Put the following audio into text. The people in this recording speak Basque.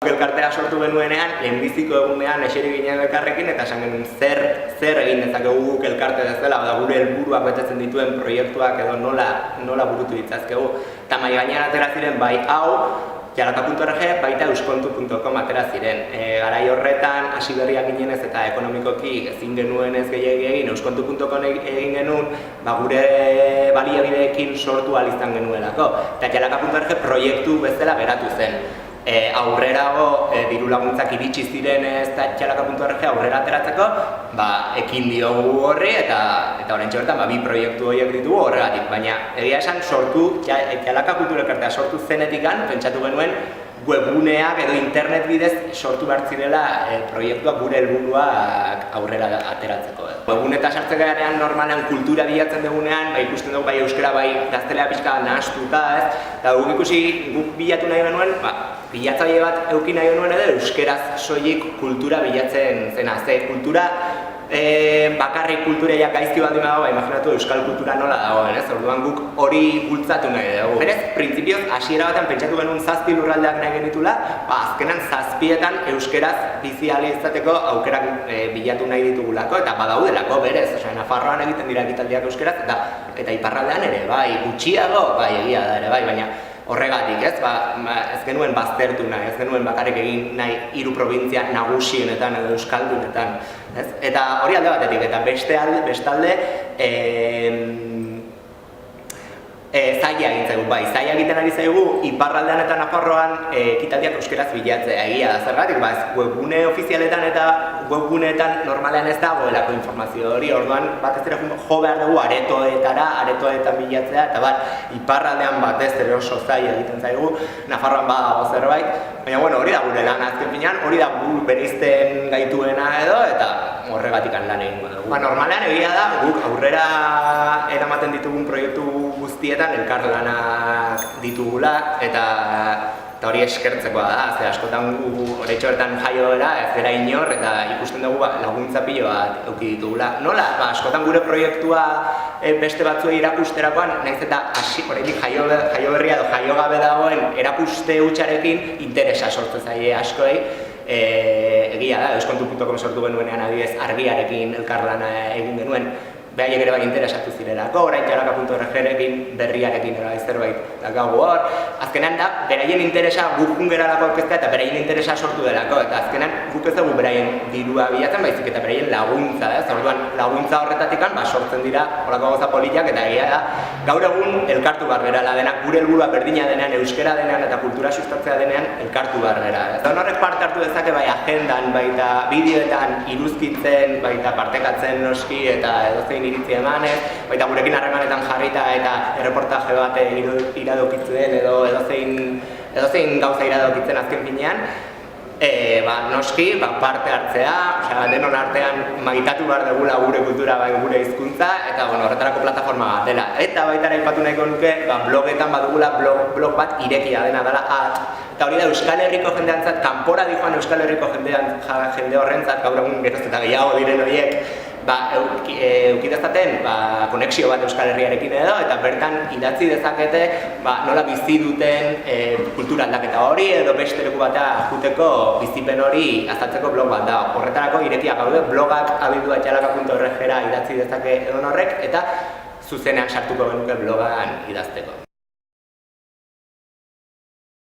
Elkartea sortu genuenean, lehenbiziko egunean eseri ginen elkarrekin eta esan genuen zer egin dezakegu guk elkarte bezala, da gure helburuak betetzen dituen proiektuak edo nola burutu ditzazkegu. Eta mahai gainean atera ziren bai hau, Jalaka.org, baita euskontu.com atera ziren. Garai horretan, hasi berriak ginenez eta ekonomikoki ezin genuenez gehiegi egin, euskontu.com egin genuen, gure baliabideekin sortu ahal izan genuelako. Eta Jalaka.org proiektu bezala geratu zen. Aurrerago diru laguntzak iritsi ziren eta Jalaka.org aurrera ateratzeko, ekin diogu horri eta oraintxe bertan bi proiektu horiek ditugu horregatik, baina egia esan sortu, Jalaka.org sortu zenetikan, pentsatu genuen webguneak edo internet bidez sortu behar zirela proiektuak gure helburuak aurrera ateratzeko. Webguneta sartzen garean normalean kultura bilatzen dugunean, ikusten dugu bai euskara bai gaztelera pixka nahastuta, eta guk ikusi guk bilatu nahi genuen, bilatzaile bat eduki nahi genuen edo euskeraz soilik kultura bilatzen zena. Kultura bakarrik kultureiak gaizki baldin badago, imaginatu euskal kultura nola dagoen, orduan guk hori bultzatu nahi dugu. Berez, printzipioz, hasiera batean pentsatu genuen 7 lurraldeak nahi genitula, azkenan 7etan euskeraz bizi ahal izateko aukerak bilatu nahi ditugulako eta badaudelako berez, Nafarroan egiten dira ekitaldiak euskeraz eta iparraldean ere, gutxiago, egia da ere, baina horregatik, ez genuen baztertu nahi, ez genuen bakarrik egin nahi 3 probintzia nagusienetan edo euskaldunetan. Eta hori alde batetik, eta bestalde zaila egin zaigu, zaila egiten ari zaigu iparraldean eta Nafarroan ekitaldiak euskeraz bilatzea egia da zergatik, webgune ofizialetan eta webguneetan normalean ez dagoelako informazio hori, orduan batez ere jo behar dugu aretoetan bilatzea, eta iparraldean batez ere oso zaila egiten zaigu, Nafarroan badago zerbait, baina hori da gure lan azken finean, hori da bereizten gaituena edo, eta horregatik lan egingo dugu. Normalean egia da, guk aurrera eramaten ditugun proiektu guztietan elkarlanak ditugula eta hori eskertzekoa da, ze askotan gu horretxo horretan jaio gara, ez gara inor eta ikusten dugu laguntza pilo bat eduki ditugula. Nola? Askotan gure proiektua beste batzuei erakusterakoan, nahiz eta horretik jaio berria edo jaio gabe dagoen erakuste hutsarekin interesa sortzen zaie askoei. Egia da, euskontu.com sortu genuenean adibidez argiarekin elkarlana egin genuen, behaiek ere interesatu zirelako, orain Jalaka.org-rekin berriarekin zerbait daukagu hor. Azkenean da, beraien interesa guk jungeralako orkestea eta beraien interesa sortu delako, eta azkenean guk ez dugu beraien dirua bilatzen, baizik eta beraien laguntza, orduan laguntza horretatik sortzen dira horako gauza politiak, eta egia da, gaur egun elkartu barberala denak, gure helburua berdina denean, euskera denean eta kultura sustatzea denean elkartu barbera. Eta horrek parte hartu dezake bai agendan, baita bideoetan iruzkitzen, baita partekatzen noski eta edozein iritzi emanez, baita gurekin harremanetan jarrita eta erreportaje bat iradokitzen edo edozein gauza iradokitzen azken finean, noski parte hartzea, denon artean maitatu behar dugula gure kultura bai gure hizkuntza eta horretarako plataforma bat dela. Eta baita ere aipatu nahiko nuke, blogetan badugula blog bat irekia dena dela eta hori da Euskal Herriko jendeantzat, kanpora dijoan Euskal Herriko jende horrentzat, gaur egun geroz eta gehiago diren horiek, eukitezaten konexio bat Euskal Herriarekin edo, eta bertan idatzi dezakete nola bizi duten kultura aldaketa hori edo beste leku batea juteko bizipen hori azaltzeko blog bat da. Horretarako irekia gaude, blogak abildua Jalaka.org-era idatzi dezake edonorrek eta zuzenean sartuko genuke blogan idazteko.